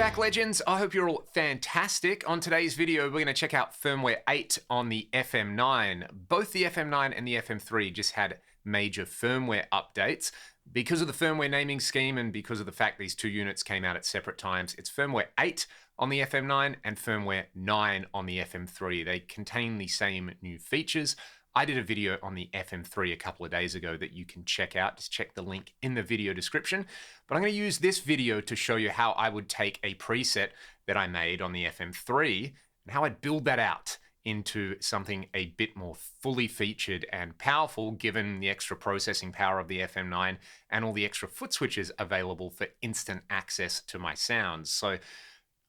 back, legends. I hope you're all fantastic. On today's video, we're going to check out firmware 8 on the FM9. Both the FM9 and the FM3 just had major firmware updates. Because of the firmware naming scheme and because of the fact these two units came out at separate times, it's firmware 8 on the FM9 and firmware 9 on the FM3. They contain the same new features. I did a video on the FM3 a couple of days ago that you can check out. Just check the link in the video description. But I'm going to use this video to show you how I would take a preset that I made on the FM3 and how I'd build that out into something a bit more fully featured and powerful, given the extra processing power of the FM9 and all the extra foot switches available for instant access to my sounds. So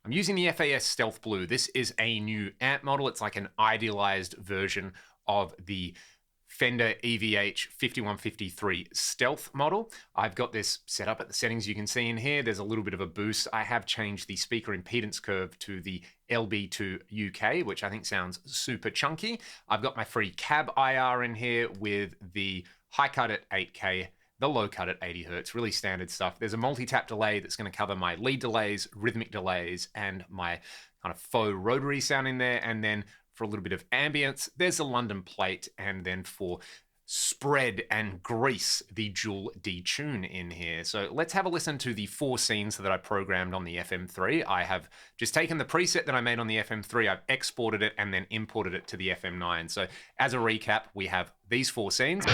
I'm using the FAS Stealth Blue. This is a new amp model. It's like an idealized version of the Fender EVH 5153 Stealth model. I've got this set up at the settings you can see in here. There's a little bit of a boost. I have changed the speaker impedance curve to the LB2 UK, which I think sounds super chunky. I've got my free cab IR in here with the high cut at 8K, the low cut at 80 Hertz, really standard stuff. There's a multi-tap delay that's going to cover my lead delays, rhythmic delays, and my kind of faux rotary sound in there. And then for a little bit of ambience, there's a London plate, and then for spread and grease, the dual detune in here. So let's have a listen to the 4 scenes that I programmed on the FM3. I have just taken the preset that I made on the FM3, I've exported it and then imported it to the FM9. So as a recap, we have these 4 scenes.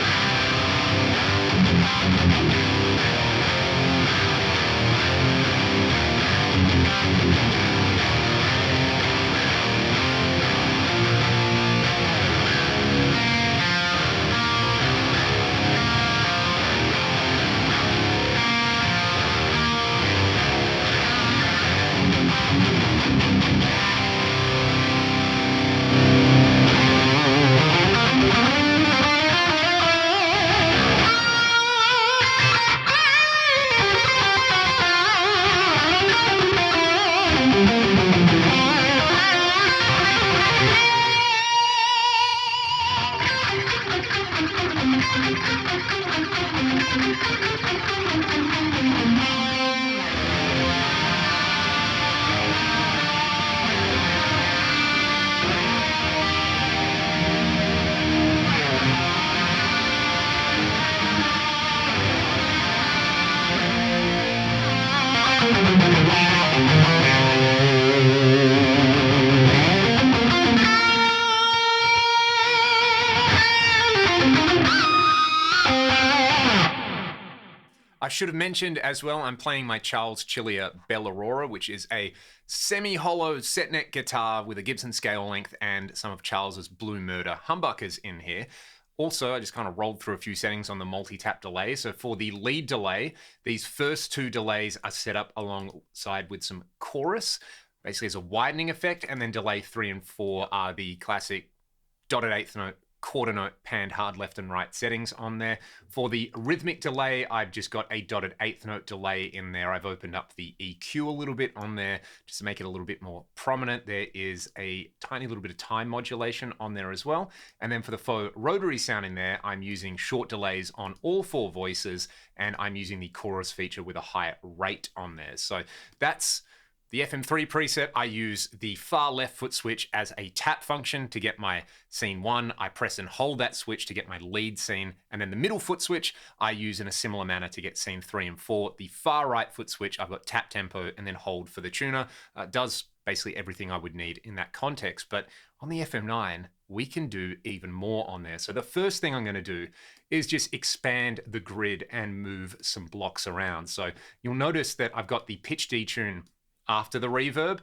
I should have mentioned as well, I'm playing my Charles Chillier Bell Aurora, which is a semi-hollow set neck guitar with a Gibson scale length and some of Charles's Blue Murder humbuckers in here. Also, I just kind of rolled through a few settings on the multi-tap delay. So for the lead delay, these first 2 delays are set up alongside with some chorus, basically as a widening effect, and then delay 3 and 4 are the classic dotted 8th note, quarter note, panned hard left and right settings on there. For the rhythmic delay, I've just got a dotted 8th note delay in there. I've opened up the EQ a little bit on there just to make it a little bit more prominent. There is a tiny little bit of time modulation on there as well. And then for the faux rotary sound in there, I'm using short delays on all 4 voices, and I'm using the chorus feature with a higher rate on there. So that's the FM3 preset. I use the far left foot switch as a tap function to get my scene 1. I press and hold that switch to get my lead scene. And then the middle foot switch I use in a similar manner to get scene 3 and 4. The far right foot switch, I've got tap tempo and then hold for the tuner. Does basically everything I would need in that context. But on the FM9, we can do even more on there. So the first thing I'm going to do is just expand the grid and move some blocks around. So you'll notice that I've got the pitch detune after the reverb.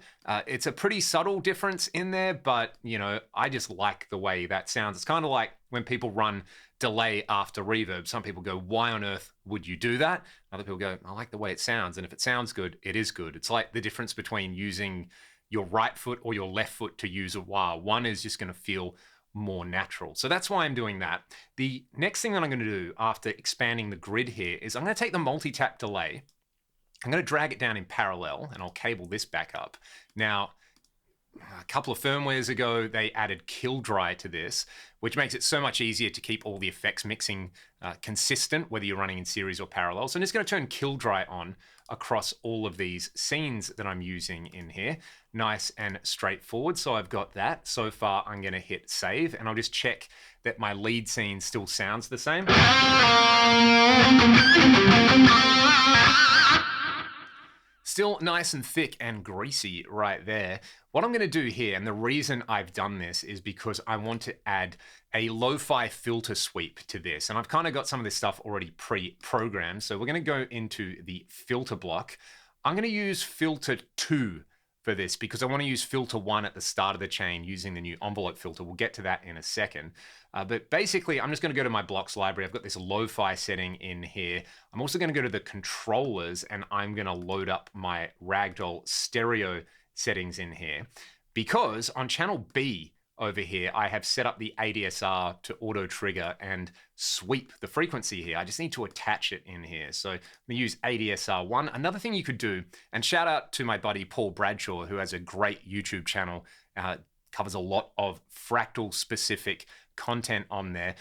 It's a pretty subtle difference in there, but you know, I just like the way that sounds. It's kind of like when people run delay after reverb. Some people go, why on earth would you do that? Other people go, I like the way it sounds. And if it sounds good, it is good. It's like the difference between using your right foot or your left foot to use a wah. One is just going to feel more natural. So that's why I'm doing that. The next thing that I'm going to do after expanding the grid here is I'm going to take the multi-tap delay. I'm going to drag it down in parallel, and I'll cable this back up. Now, a couple of firmwares ago, they added kill dry to this, which makes it so much easier to keep all the effects mixing consistent, whether you're running in series or parallel. So I'm just going to turn kill dry on across all of these scenes that I'm using in here. Nice and straightforward. So I've got that. So far, I'm going to hit save, and I'll just check that my lead scene still sounds the same. Still nice and thick and greasy right there. What I'm going to do here, and the reason I've done this is because I want to add a lo-fi filter sweep to this. And I've kind of got some of this stuff already pre-programmed. So we're going to go into the filter block. I'm going to use filter 2 for this because I want to use filter 1 at the start of the chain using the new envelope filter. We'll get to that in a second. But basically, I'm just going to go to my blocks library. I've got this lo-fi setting in here. I'm also going to go to the controllers, and I'm going to load up my ragdoll stereo settings in here, because on channel B over here, I have set up the ADSR to auto trigger and sweep the frequency here. I just need to attach it in here. So I'm going to use ADSR 1. Another thing you could do, and shout out to my buddy Paul Bradshaw, who has a great YouTube channel, covers a lot of fractal specific content on there.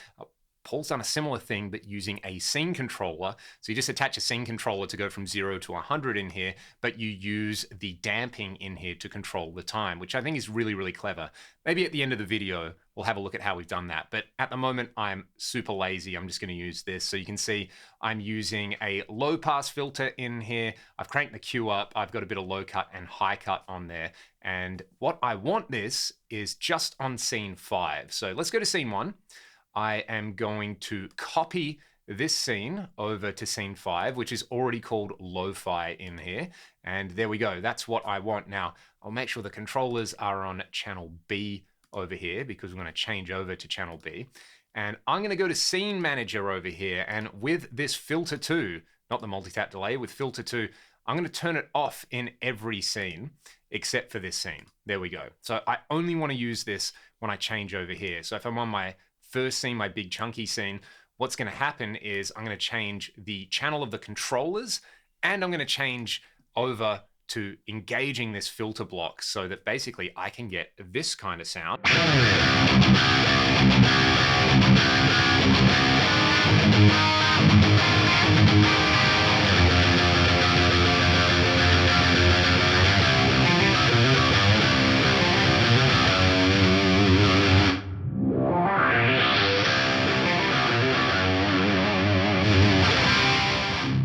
Paul's done a similar thing, but using a scene controller. So you just attach a scene controller to go from 0 to 100 in here, but you use the damping in here to control the time, which I think is really, really clever. Maybe at the end of the video, we'll have a look at how we've done that. But at the moment, I'm super lazy. I'm just going to use this. So you can see I'm using a low pass filter in here. I've cranked the Q up. I've got a bit of low cut and high cut on there. And what I want this is just on scene 5. So let's go to scene 1. I am going to copy this scene over to scene 5, which is already called lo-fi in here. And there we go. That's what I want. Now, I'll make sure the controllers are on channel B over here because we're going to change over to channel B. And I'm going to go to scene manager over here. And with this filter 2, not the multitap delay, with filter 2, I'm going to turn it off in every scene except for this scene. There we go. So I only want to use this when I change over here. So if I'm on my first scene, my big chunky scene, what's going to happen is I'm going to change the channel of the controllers, and I'm going to change over to engaging this filter block so that basically I can get this kind of sound.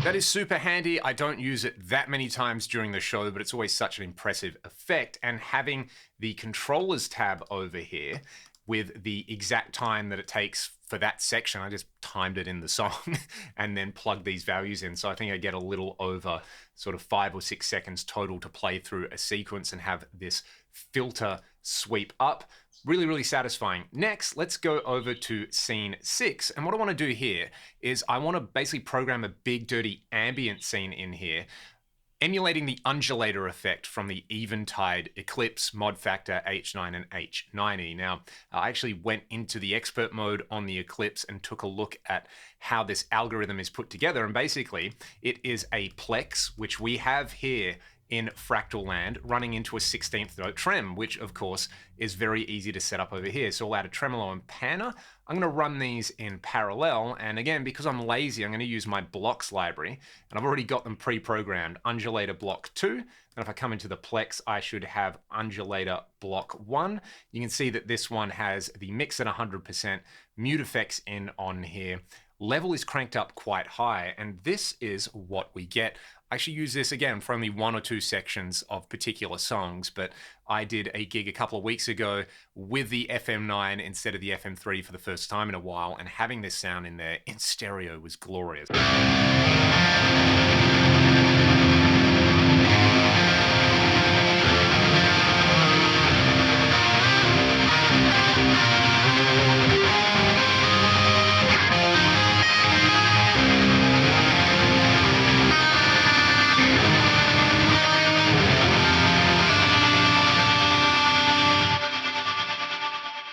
That is super handy. I don't use it that many times during the show, but it's always such an impressive effect. And having the controllers tab over here with the exact time that it takes for that section, I just timed it in the song and then plugged these values in. So I think I get a little over sort of 5 or 6 seconds total to play through a sequence and have this filter sweep up. Really, really satisfying. Next, let's go over to scene 6. And what I want to do here is I want to basically program a big dirty ambient scene in here, emulating the undulator effect from the Eventide Eclipse mod factor H9 and H90. Now, I actually went into the expert mode on the Eclipse and took a look at how this algorithm is put together. And basically, it is a Plex, which we have here in Fractal Land, running into a 16th note trem, which of course is very easy to set up over here. So I'll add a tremolo and panner. I'm going to run these in parallel. And again, because I'm lazy, I'm going to use my blocks library. And I've already got them pre-programmed. Undulator block 2. And if I come into the Plex, I should have undulator block 1. You can see that this one has the mix at 100%, mute effects in on here. Level is cranked up quite high. And this is what we get. I actually use this again for only 1 or 2 sections of particular songs, but I did a gig a couple of weeks ago with the FM9 instead of the FM3 for the first time in a while, and having this sound in there in stereo was glorious.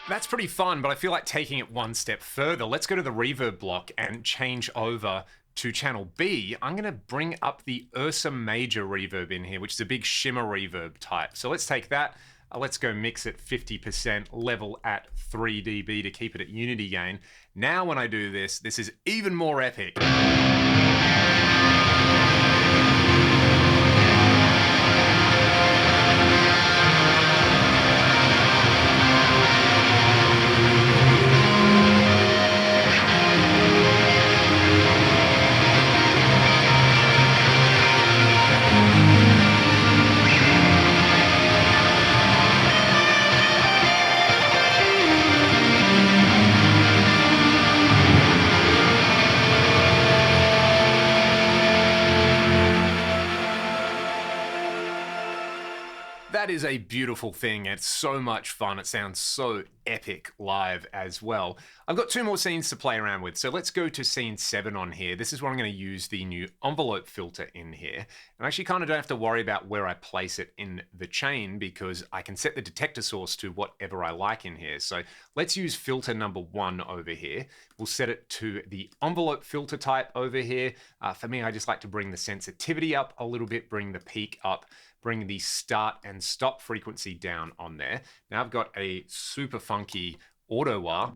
That's pretty fun, but I feel like taking it one step further. Let's go to the reverb block and change over to channel B. I'm going to bring up the Ursa Major reverb in here, which is a big shimmer reverb type. So let's take that. Let's go mix it 50% level at 3 dB to keep it at unity gain. Now when I do this, this is even more epic. That is a beautiful thing. It's so much fun. It sounds so epic live as well. I've got 2 more scenes to play around with. So let's go to scene 7 on here. This is where I'm going to use the new envelope filter in here. And I actually kind of don't have to worry about where I place it in the chain because I can set the detector source to whatever I like in here. So let's use filter number 1 over here. We'll set it to the envelope filter type over here. For me, I just like to bring the sensitivity up a little bit, bring the peak up, bring the start and stop frequency down on there. Now I've got a super funky auto wah.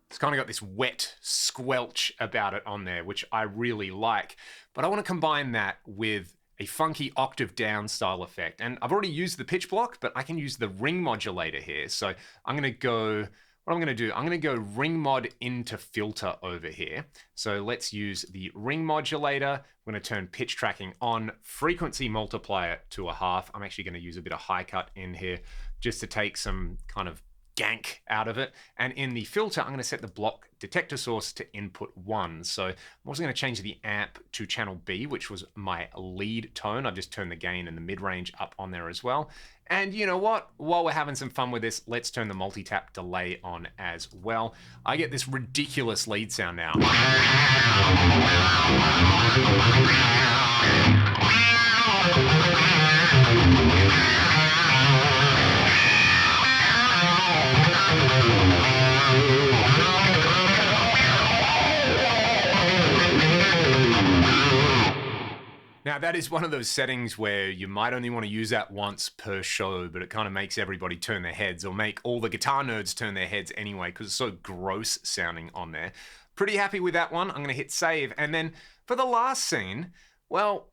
It's kind of got this wet squelch about it on there, which I really like. But I want to combine that with a funky octave down style effect. And I've already used the pitch block, but I can use the ring modulator here. So I'm going to go, what I'm going to do, I'm going to go ring mod into filter over here. So let's use the ring modulator. I'm going to turn pitch tracking on, frequency multiplier to 1/2. I'm actually going to use a bit of high cut in here just to take some kind of gank out of it. And in the filter, I'm going to set the block detector source to input 1. So I'm also going to change the amp to channel B, which was my lead tone. I've just turned the gain and the mid-range up on there as well. And you know what? While we're having some fun with this, let's turn the multitap delay on as well. I get this ridiculous lead sound now. Now that is one of those settings where you might only want to use that once per show, but it kind of makes everybody turn their heads, or make all the guitar nerds turn their heads anyway, because it's so gross sounding on there. Pretty happy with that one. I'm going to hit save. And then for the last scene, well,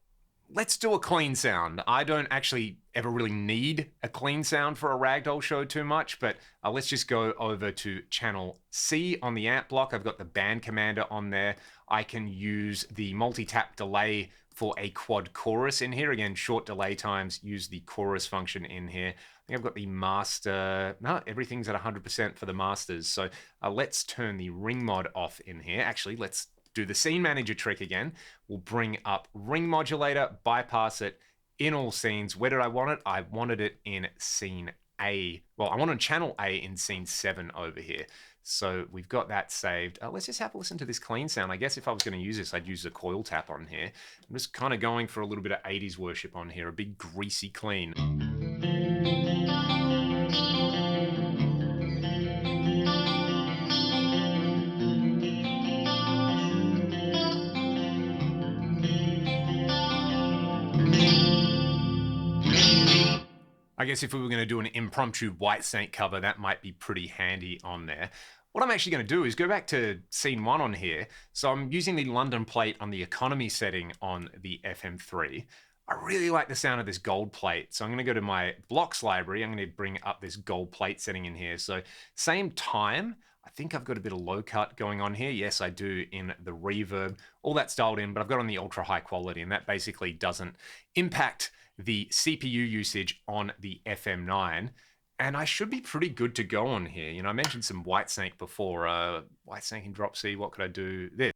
let's do a clean sound. I don't actually ever really need a clean sound for a ragdoll show too much, but let's just go over to channel C on the amp block. I've got the band commander on there. I can use the multi-tap delay for a quad chorus in here. Again, short delay times, use the chorus function in here. I think I've got the master, no, everything's at 100% for the masters. So let's turn the ring mod off in here. Actually, let's do the scene manager trick again. We'll bring up ring modulator, bypass it in all scenes. Where did I want it? I wanted it in scene A. Well, I wanted channel A in scene 7 over here. So we've got that saved. Let's just have a listen to this clean sound. I guess if I was going to use this, I'd use a coil tap on here. I'm just kind of going for a little bit of 80s worship on here, a big greasy clean. I guess if we were going to do an impromptu Whitesnake cover, that might be pretty handy on there. What I'm actually going to do is go back to scene 1 on here. So I'm using the London plate on the economy setting on the FM3. I really like the sound of this gold plate. So I'm going to go to my blocks library. I'm going to bring up this gold plate setting in here. So same time, I think I've got a bit of low cut going on here. Yes, I do in the reverb. All that's dialed in, but I've got on the ultra high quality, and that basically doesn't impact the CPU usage on the FM9. And I should be pretty good to go on here. You know, I mentioned some Whitesnake before. Whitesnake in drop C, what could I do? This.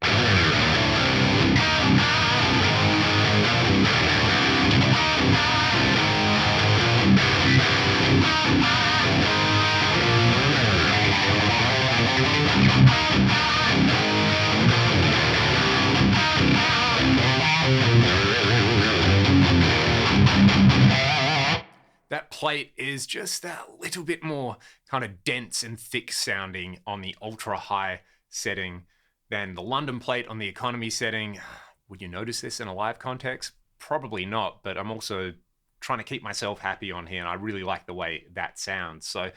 That plate is just a little bit more kind of dense and thick sounding on the ultra high setting than the London plate on the economy setting. Would you notice this in a live context? Probably not, but I'm also trying to keep myself happy on here, and I really like the way that sounds. So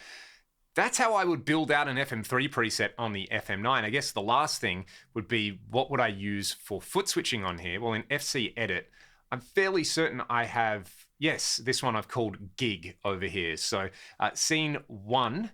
that's how I would build out an FM3 preset on the FM9. I guess the last thing would be, what would I use for foot switching on here? Well, in FC Edit, I'm fairly certain I have, yes, this one I've called Gig over here. So scene 1,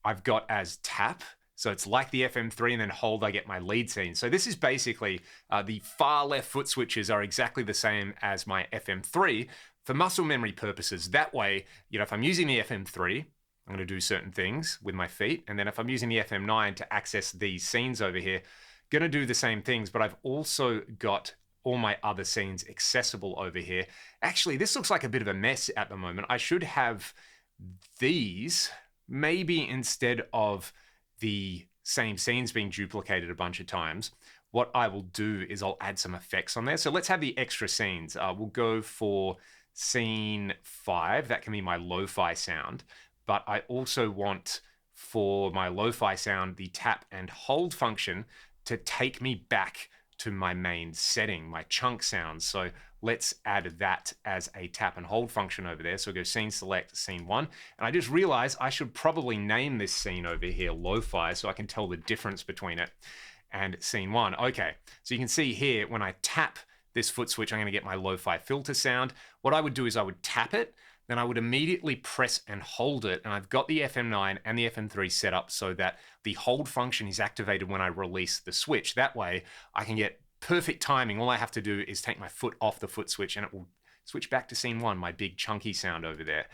I've got as tap. So it's like the FM3, and then hold, I get my lead scene. So this is basically the far left foot switches are exactly the same as my FM3 for muscle memory purposes. That way, if I'm using the FM3, I'm going to do certain things with my feet. And then if I'm using the FM9 to access these scenes over here, going to do the same things, but I've also got all my other scenes accessible over here. Actually, this looks like a bit of a mess at the moment. I should have these maybe instead of the same scenes being duplicated a bunch of times. What I will do is I'll add some effects on there. So let's have the extra scenes. We'll go for scene 5. That can be my lo-fi sound. But I also want for my lo-fi sound the tap and hold function to take me back to my main setting, my chunk sound. So let's add that as a tap and hold function over there. So we'll go scene select, scene 1. And I just realized I should probably name this scene over here lo-fi so I can tell the difference between it and scene 1. Okay, so you can see here when I tap this foot switch, I'm going to get my lo-fi filter sound. What I would do is I would tap it, then I would immediately press and hold it. And I've got the FM9 and the FM3 set up so that the hold function is activated when I release the switch. That way I can get perfect timing. All I have to do is take my foot off the foot switch and it will switch back to scene 1, my big chunky sound over there.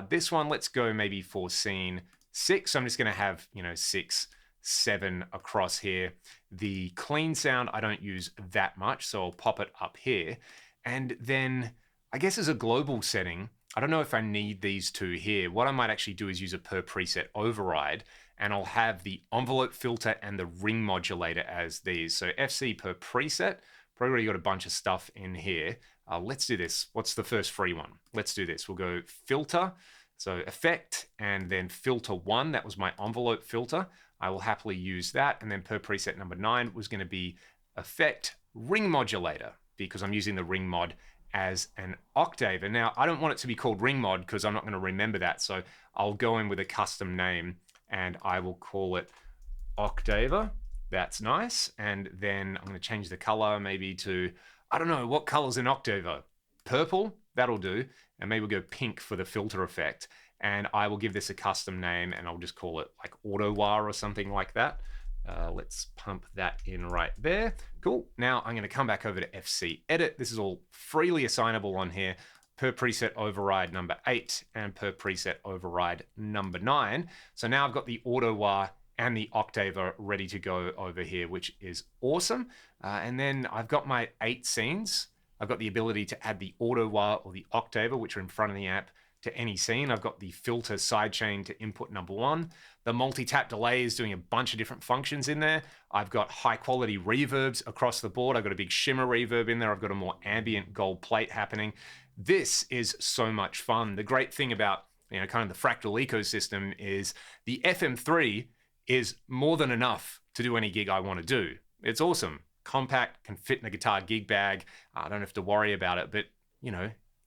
This one, let's go maybe for scene 6. So I'm just going to have, 6, 7 across here. The clean sound, I don't use that much, so I'll pop it up here. And then I guess as a global setting, I don't know if I need these two here. What I might actually do is use a per preset override, and I'll have the envelope filter and the ring modulator as these. So FC per preset, probably already got a bunch of stuff in here. Let's do this. What's the first free one? Let's do this. We'll go filter, so effect, and then filter 1. That was my envelope filter. I will happily use that. And then per preset number 9 was going to be effect ring modulator, because I'm using the ring mod as an Octaver. Now, I don't want it to be called ring mod because I'm not going to remember that. So I'll go in with a custom name and I will call it Octaver. That's nice. And then I'm going to change the color maybe to, I don't know, what color's in Octaver? Purple? That'll do. And maybe we'll go pink for the filter effect. And I will give this a custom name and I'll just call it like AutoWire or something like that. Let's pump that in right there. Cool. Now I'm going to come back over to FC Edit. This is all freely assignable on here. Per preset override number 8 and per preset override number 9. So now I've got the AutoWire and the Octaver ready to go over here, which is awesome. And then I've got my 8 scenes. I've got the ability to add the AutoWire or the Octaver, which are in front of the amp, to any scene. I've got the filter sidechain to input number 1. The multi-tap delay is doing a bunch of different functions in there. I've got high quality reverbs across the board. I've got a big Shimmer reverb in there. I've got a more ambient gold plate happening. This is so much fun. The great thing about kind of the fractal ecosystem is the FM3 is more than enough to do any gig I want to do. It's awesome. Compact, can fit in a guitar gig bag. I don't have to worry about it, but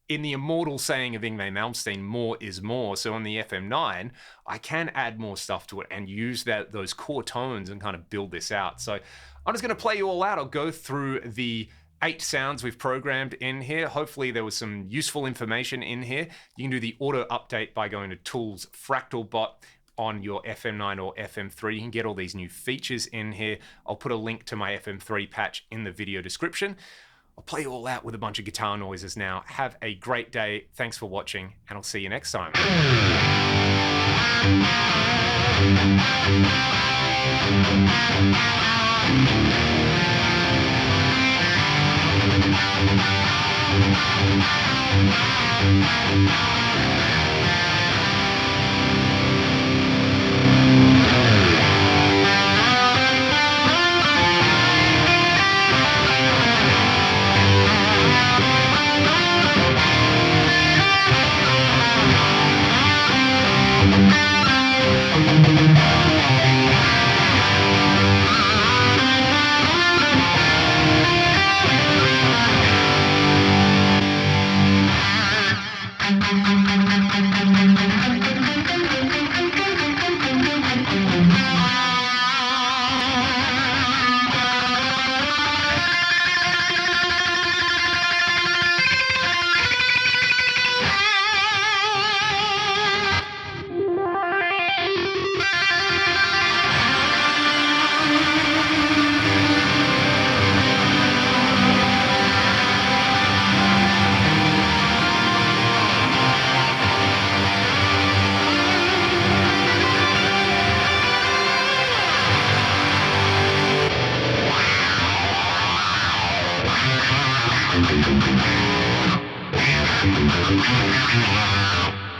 in the immortal saying of Yngwie Malmsteen, more is more. So on the FM9, I can add more stuff to it and use those core tones and kind of build this out. So I'm just going to play you all out. I'll go through the 8 sounds we've programmed in here. Hopefully there was some useful information in here. You can do the auto update by going to Tools, Fractal Bot on your FM9 or FM3. You can get all these new features in here. I'll put a link to my FM3 patch in the video description. I'll play you all out with a bunch of guitar noises now. Have a great day. Thanks for watching, and I'll see you next time.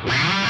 Wow.